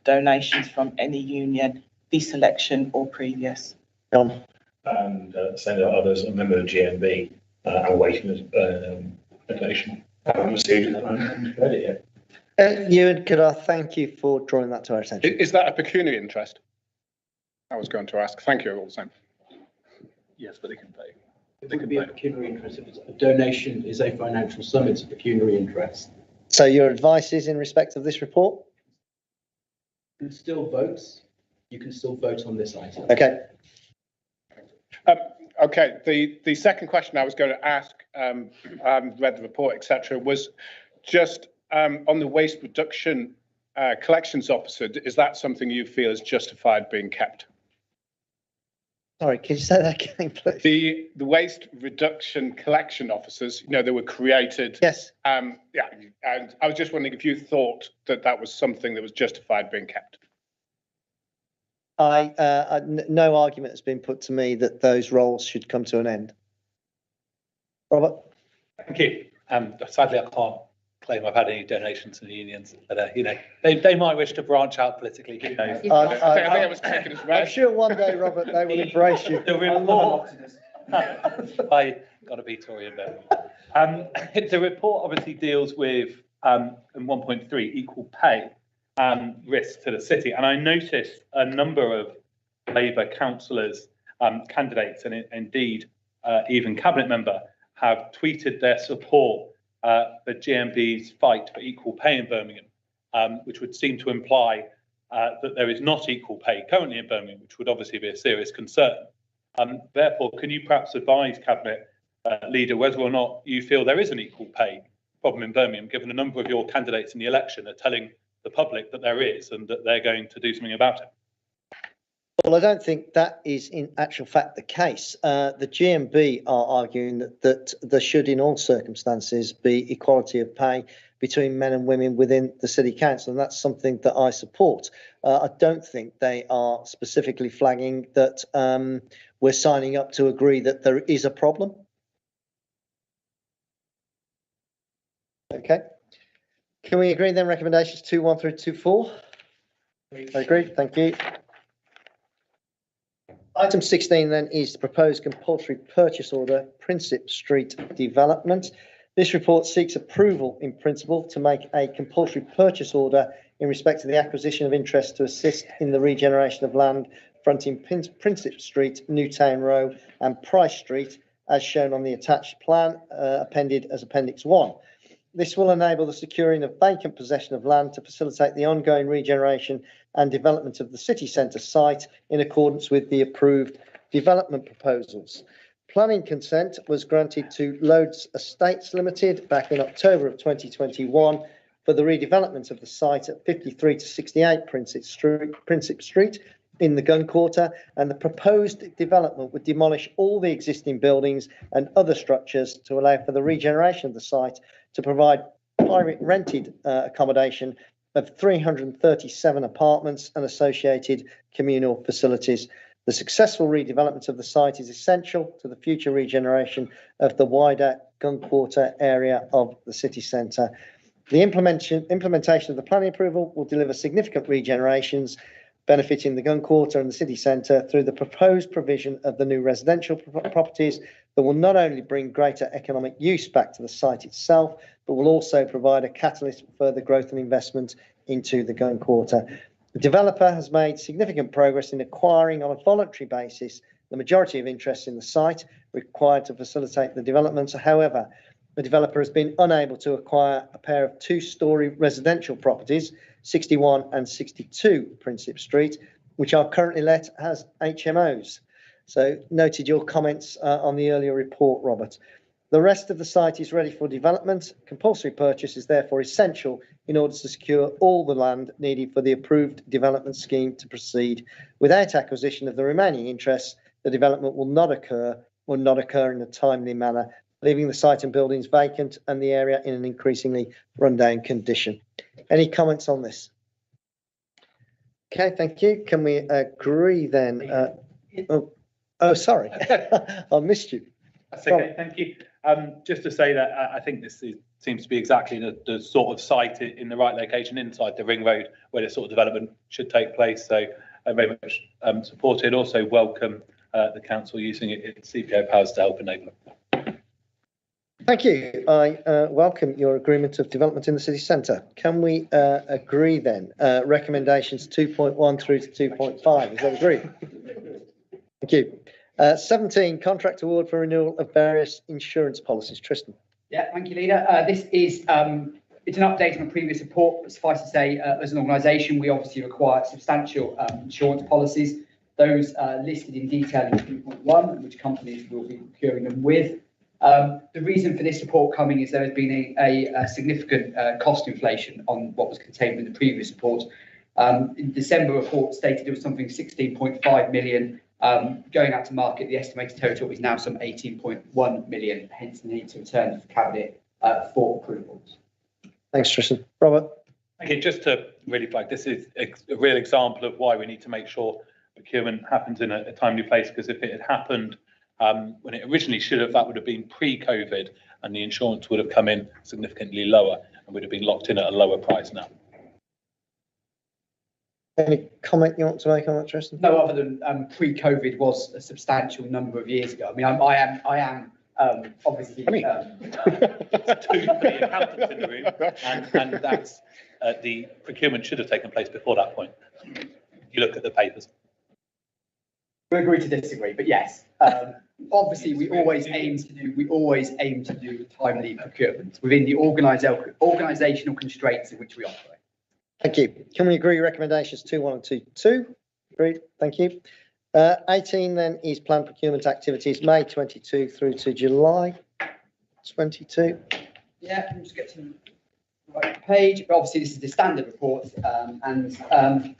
donations from any union this election or previous. John? And same as others, a member of GMB, and waiting a donation. I haven't received it, I haven't read it yet. Ewan, could I thank you for drawing that to our attention? Is that a pecuniary interest? I was going to ask. Thank you all the same. Yes, but they can pay. It would be a pecuniary interest. If it's a donation is a financial sum, it's a pecuniary interest. So your advice is in respect of this report? You can still vote. You can still vote on this item. Okay. Okay, the second question I was going to ask, read the report, etc., was just on the waste reduction collections officer. Is that something you feel is justified being kept? Sorry, can you say that again, please? The waste reduction collection officers, you know, they were created. Yes. Yeah, and I was just wondering if you thought that that was something that was justified being kept. No argument has been put to me that those roles should come to an end. Robert? Thank you. Sadly, I can't claim I've had any donations from the unions, but you know, they might wish to branch out politically. Who knows? I think I was taken as read. I'm sure one day, Robert, they will embrace you. The report. I got to be Tory in bed. The report obviously deals with in 1.3 equal pay risk to the city, and I noticed a number of Labour councillors, candidates, and indeed even cabinet member have tweeted their support for GMB's fight for equal pay in Birmingham, which would seem to imply that there is not equal pay currently in Birmingham, which would obviously be a serious concern. Therefore, can you perhaps advise Cabinet Leader whether or not you feel there is an equal pay problem in Birmingham, given a number of your candidates in the election are telling the public that there is and that they're going to do something about it? Well, I don't think that is in actual fact the case. The GMB are arguing that there should in all circumstances be equality of pay between men and women within the City Council, and that's something that I support. I don't think they are specifically flagging that we're signing up to agree that there is a problem. Okay. Can we agree then recommendations 2.1 through 2.4? I agree, thank you. Item 16 then is the proposed compulsory purchase order, Prinsip Street development. This report seeks approval in principle to make a compulsory purchase order in respect to the acquisition of interest to assist in the regeneration of land fronting Prinsip Street, Newtown Row and Price Street, as shown on the attached plan, appended as Appendix 1. This will enable the securing of vacant possession of land to facilitate the ongoing regeneration and development of the city centre site in accordance with the approved development proposals. Planning consent was granted to Loads Estates Limited back in October of 2021 for the redevelopment of the site at 53 to 68 Prinsip Street in the Gun Quarter, and the proposed development would demolish all the existing buildings and other structures to allow for the regeneration of the site to provide private rented accommodation of 337 apartments and associated communal facilities. The successful redevelopment of the site is essential to the future regeneration of the wider Gun Quarter area of the city centre. The implementation of the planning approval will deliver significant regenerations benefiting the Gun Quarter and the city centre through the proposed provision of the new residential properties that will not only bring greater economic use back to the site itself, but will also provide a catalyst for further growth and investment into the Gun Quarter. The developer has made significant progress in acquiring on a voluntary basis the majority of interest in the site required to facilitate the development. However, the developer has been unable to acquire a pair of two-storey residential properties 61 and 62 Prinsip Street, which are currently let as HMOs. So noted your comments on the earlier report, Robert. The rest of the site is ready for development. Compulsory purchase is therefore essential in order to secure all the land needed for the approved development scheme to proceed. Without acquisition of the remaining interests, the development will not occur in a timely manner, leaving the site and buildings vacant and the area in an increasingly rundown condition. Any comments on this? Okay, thank you. Can we agree then? Oh, sorry, I missed you. That's okay, thank you. Just to say that I think this seems to be exactly the sort of site in the right location inside the ring road where this sort of development should take place. So I very much support it. Also welcome the council using its CPO powers to help enable it. Thank you. I welcome your agreement of development in the city centre. Can we agree then? Recommendations 2.1 through to 2.5. Is that agreed? Thank you. 17, contract award for renewal of various insurance policies. Tristan. Yeah, thank you, Leader. This is it's an update on a previous report, but suffice to say, as an organisation, we obviously require substantial insurance policies. Those listed in detail in 2.1, which companies will be procuring them with. The reason for this report coming is there has been a significant cost inflation on what was contained in the previous report. In December report stated it was something 16.5 million. Going out to market, the estimated total is now some 18.1 million, hence the need to return to Cabinet for approvals. Thanks, Tristan. Robert. Okay, just to really flag, this is a real example of why we need to make sure procurement happens in a timely place, because if it had happened when it originally should have, that would have been pre-COVID, and the insurance would have come in significantly lower and would have been locked in at a lower price now. Any comment you want to make on that, Tristan? No, other than pre-COVID was a substantial number of years ago. I mean, I am obviously. Two accountants in the room, and that's the procurement should have taken place before that point. You look at the papers. We agree to disagree, but yes, obviously we always aim to do timely procurement within the organisational constraints in which we operate. Thank you. Can we agree recommendations 2.1 and 2.2? Agreed. Thank you. 18 then is planned procurement activities, May 22 through to July 22. Yeah, let me just get to the right page. But obviously, this is the standard report, and I'm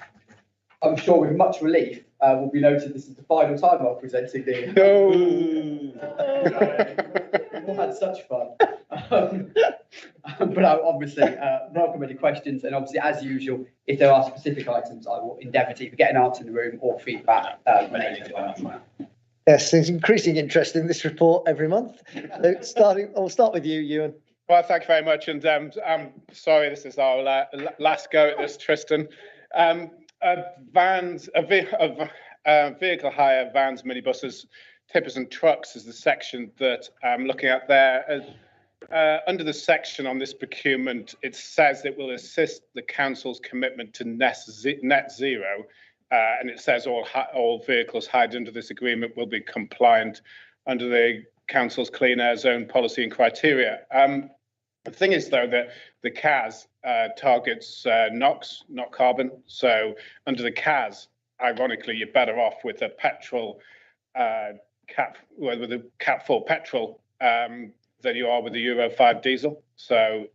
sure with much relief will be noted this is the final time I'll present the. No. We've all had such fun. But I obviously welcome any questions, and obviously, as usual, if there are specific items, I will endeavour to either get an answer in the room or feedback later. Yes, there's increasing interest in this report every month. So I'll start with you, Ewan. Well, thank you very much, and I'm sorry this is our last go at this, Tristan. Vehicle hire, vans, minibuses, tippers and trucks is the section that I'm looking at there. Under the section on this procurement, it says it will assist the council's commitment to net zero, and it says all vehicles hired under this agreement will be compliant under the council's clean air zone policy and criteria. The thing is, though, that the CAS targets NOx, not carbon. So under the CAS, ironically, you're better off with a petrol with a Cat 4 petrol than you are with the Euro 5 diesel. So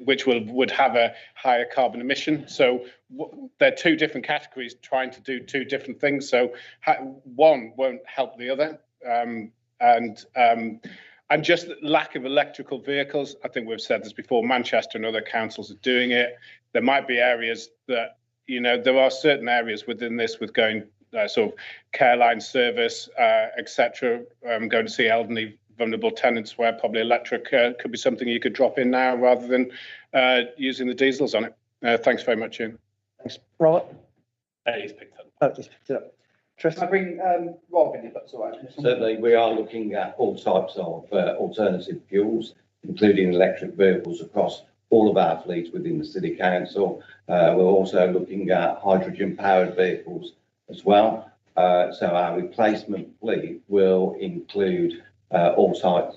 which would have a higher carbon emission. So they're two different categories trying to do two different things. So one won't help the other. And just lack of electrical vehicles. I think we've said this before, Manchester and other councils are doing it. There might be areas that, there are certain areas within this with going sort of care line service, etc. Going to see elderly, vulnerable tenants where probably electric could be something you could drop in now rather than using the diesels on it. Thanks very much, Ian. Thanks. Robert? He's picked up. Oh, he's picked it up. Can I bring Rob in if that's all right? Certainly, we are looking at all types of alternative fuels, including electric vehicles across all of our fleets within the City Council. We're also looking at hydrogen-powered vehicles as well. So our replacement fleet will include all types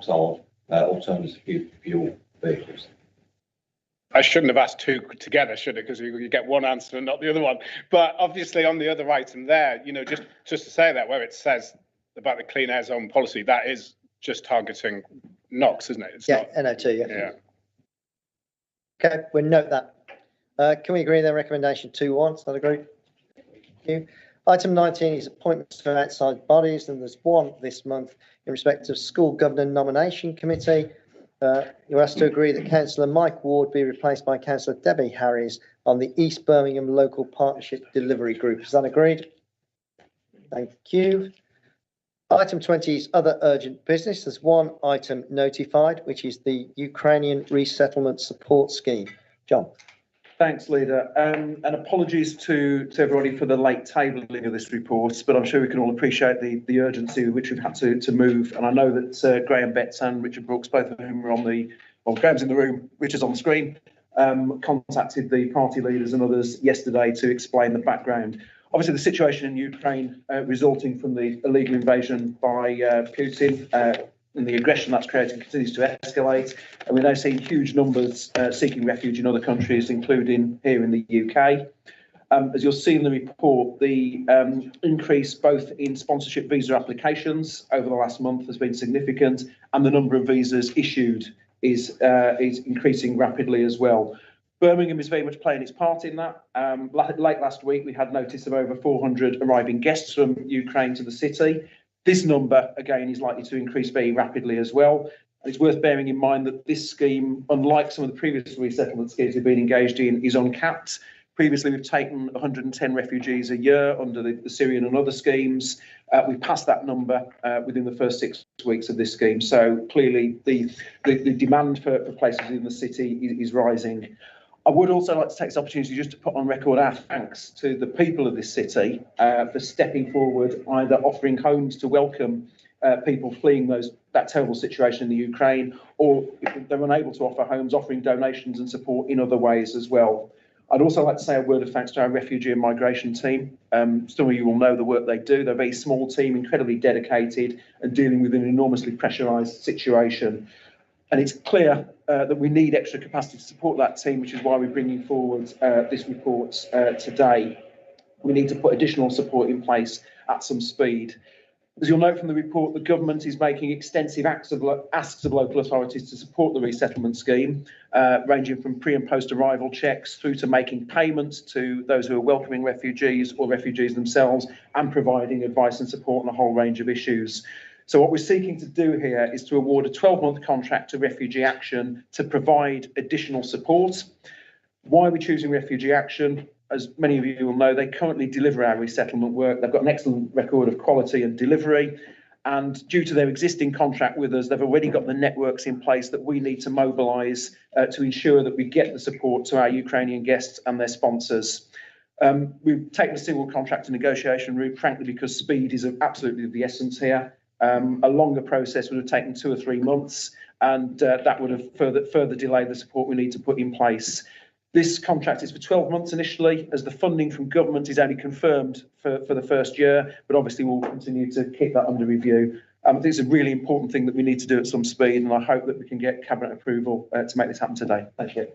of alternative fuel vehicles. I shouldn't have asked two together, should I? Because you get one answer and not the other one. But obviously on the other item there, you know, just to say that where it says about the clean air zone policy, that is just targeting NOx, isn't it? It's Yeah, NO2, yeah. Yeah. Okay, we'll note that. Can we agree their recommendation 2-1? Is that agreed? Thank you. Item 19 is appointments to outside bodies, and there's one this month in respect of School Governor Nomination Committee. You're asked to agree that Councillor Mike Ward be replaced by Councillor Debbie Harries on the East Birmingham Local Partnership Delivery Group. Is that agreed? Thank you. Item 20 is other urgent business. There's one item notified, which is the Ukrainian Resettlement Support Scheme. John. Thanks, Leader. And apologies to everybody for the late tabling of this report, but I'm sure we can all appreciate the urgency with which we've had to move. And I know that Graham Betts and Richard Brooks, both of whom are Graham's in the room, Richard's on the screen, contacted the party leaders and others yesterday to explain the background. Obviously, the situation in Ukraine resulting from the illegal invasion by Putin and the aggression that's created continues to escalate. And we're now seeing huge numbers seeking refuge in other countries, including here in the UK. As you'll see in the report, the increase both in sponsorship visa applications over the last month has been significant, and the number of visas issued is increasing rapidly as well. Birmingham is very much playing its part in that. Late last week, we had notice of over 400 arriving guests from Ukraine to the city. This number, again, is likely to increase very rapidly as well. And it's worth bearing in mind that this scheme, unlike some of the previous resettlement schemes we've been engaged in, is uncapped. Previously, we've taken 110 refugees a year under the Syrian and other schemes. We've passed that number within the first 6 weeks of this scheme. So clearly, the demand for places in the city is rising. I would also like to take this opportunity just to put on record our thanks to the people of this city for stepping forward, either offering homes to welcome people fleeing that terrible situation in the Ukraine, or if they're unable to offer homes, offering donations and support in other ways as well. I'd also like to say a word of thanks to our refugee and migration team. Some of you will know the work they do. They're a very small team, incredibly dedicated and dealing with an enormously pressurised situation. And it's clear that we need extra capacity to support that team, which is why we're bringing forward this report today. We need to put additional support in place at some speed. As you'll note from the report, the government is making extensive asks of local authorities to support the resettlement scheme, ranging from pre and post arrival checks through to making payments to those who are welcoming refugees or refugees themselves, and providing advice and support on a whole range of issues. So what we're seeking to do here is to award a 12-month contract to Refugee Action to provide additional support. Why are we choosing Refugee Action? As many of you will know, they currently deliver our resettlement work. They've got an excellent record of quality and delivery. And due to their existing contract with us, they've already got the networks in place that we need to mobilise to ensure that we get the support to our Ukrainian guests and their sponsors. We've taken a single contract negotiation route, frankly, because speed is absolutely of the essence here. A longer process would have taken 2 or 3 months, and that would have further delayed the support we need to put in place. This contract is for 12 months initially, as the funding from government is only confirmed for the first year, but obviously we'll continue to keep that under review. I think it's a really important thing that we need to do at some speed, and I hope that we can get Cabinet approval to make this happen today. Thank you.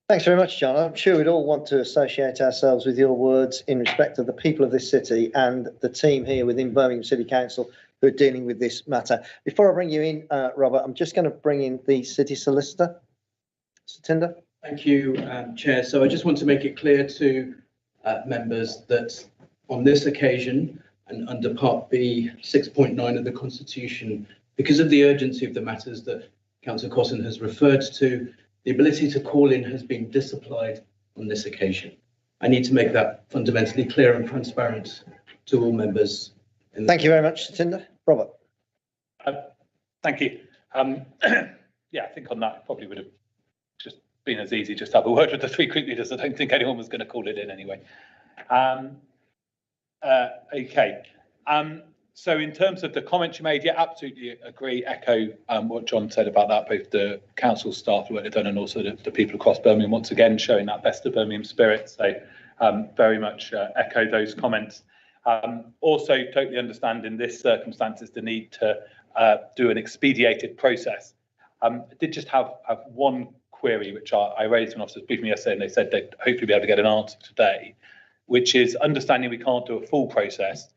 Thanks very much, John. I'm sure we'd all want to associate ourselves with your words in respect of the people of this city and the team here within Birmingham City Council who are dealing with this matter. Before I bring you in, Robert, I'm just going to bring in the City Solicitor. Mr. Tinder. Thank you, Chair. So I just want to make it clear to members that on this occasion and under Part B 6.9 of the Constitution, because of the urgency of the matters that Councillor Cosson has referred to, the ability to call in has been disapplied on this occasion. I need to make that fundamentally clear and transparent to all members. Thank you very much, Mr. Tinder. Robert. Thank you. Yeah, I think on that it probably would have just been as easy just to have a word with the 3 group leaders. I don't think anyone was going to call it in anyway. Okay. So in terms of the comments you made, yeah, absolutely agree, echo what John said about that, both the council staff, the work they've done, and also the people across Birmingham, once again, showing that best of Birmingham spirit. So very much echo those comments. Also totally understand in this circumstances the need to do an expedited process. I did just have one query, which I raised when officers briefed me yesterday, and they said they'd hopefully be able to get an answer today, which is understanding we can't do a full process.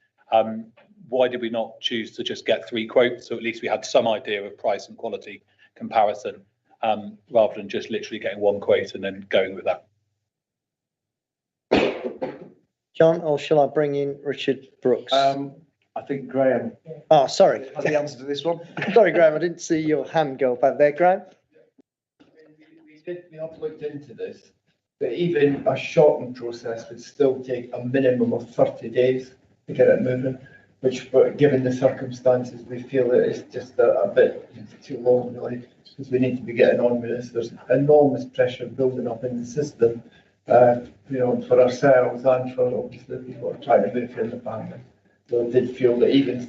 Why did we not choose to just get 3 quotes? So at least we had some idea of price and quality comparison, rather than just literally getting 1 quote and then going with that. John, or shall I bring in Richard Brooks? I think Graham Oh, sorry. has the answer to this one. Sorry, Graham, I didn't see your hand go back there, Graham. We have looked into this, but even a shortened process would still take a minimum of 30 days to get it moving, which, given the circumstances, we feel it is just a bit too long, really, because we need to be getting on with this. There's enormous pressure building up in the system, for ourselves and for obviously people who are trying to move here in the family. So I did feel that even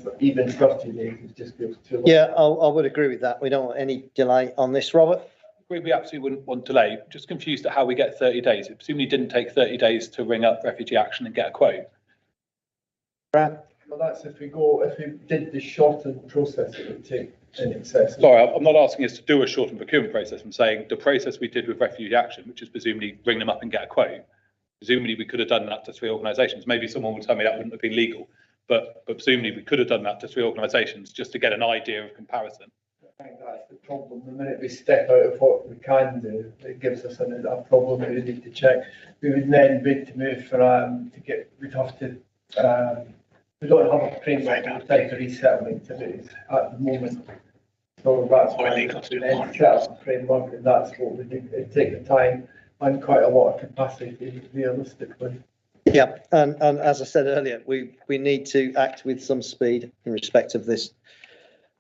30 days is just feels too long. Yeah, I would agree with that. We don't want any delay on this, Robert. We absolutely wouldn't want delay. Just confused at how we get 30 days. It presumably didn't take 30 days to ring up Refugee Action and get a quote. Graham? Well, that's if we did the shortened process, it would take in excess. Sorry, I'm not asking us to do a shortened procurement process. I'm saying the process we did with Refugee Action, which is presumably ring them up and get a quote. Presumably we could have done that to 3 organisations. Maybe someone would tell me that wouldn't have been legal, but presumably we could have done that to 3 organisations just to get an idea of comparison. I think that's the problem. The minute we step out of what we can do, it gives us a problem we need to check. We would then bid to move for we'd have to we don't have a framework type of resettlement activities at the moment. So that's why we then set up a framework, and that's what we do. It takes the time and quite a lot of capacity realistically. Yeah, and as I said earlier, we need to act with some speed in respect of this.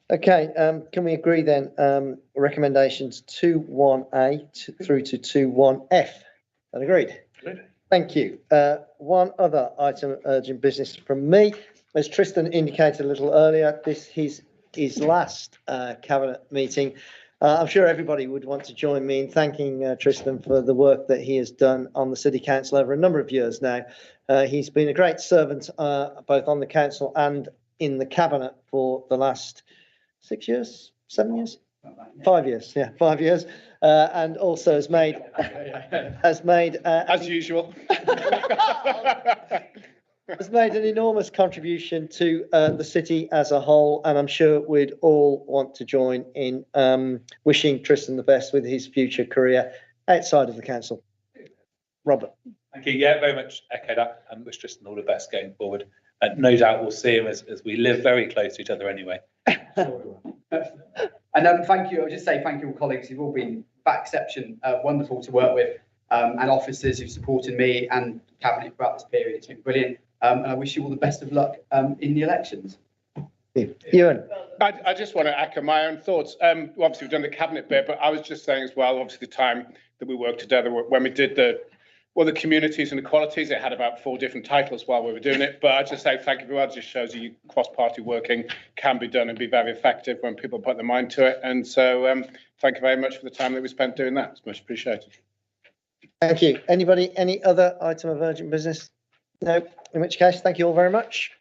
Okay, can we agree then, recommendations 2.1a through to 2.1f? That agreed? Good. Thank you. One other item of urgent business from me. As Tristan indicated a little earlier, this is his last cabinet meeting. I'm sure everybody would want to join me in thanking Tristan for the work that he has done on the City Council over a number of years now. He's been a great servant both on the council and in the cabinet for the last 6 years, 7 years, 5 years, yeah, 5 years, and also has made as usual. Has made an enormous contribution to the city as a whole, and I'm sure we'd all want to join in wishing Tristan the best with his future career outside of the council. Robert. Thank you. Yeah, very much echo that, and wish Tristan all the best going forward. And no doubt we'll see him as we live very close to each other anyway. And thank you. I'll just say thank you, all colleagues. You've all been, by exception, wonderful to work with, and officers who've supported me and cabinet throughout this period. It's been brilliant. And I wish you all the best of luck in the elections. Ewan. I just want to echo my own thoughts. Obviously, we've done the cabinet bit, but I was just saying as well, obviously, the time that we worked together when we did the communities and equalities, it had about 4 different titles while we were doing it. But I just say thank you very much. It just shows you cross-party working can be done and be very effective when people put their mind to it. And so thank you very much for the time that we spent doing that. It's much appreciated. Thank you. Anybody, any other item of urgent business? No, in which case, thank you all very much.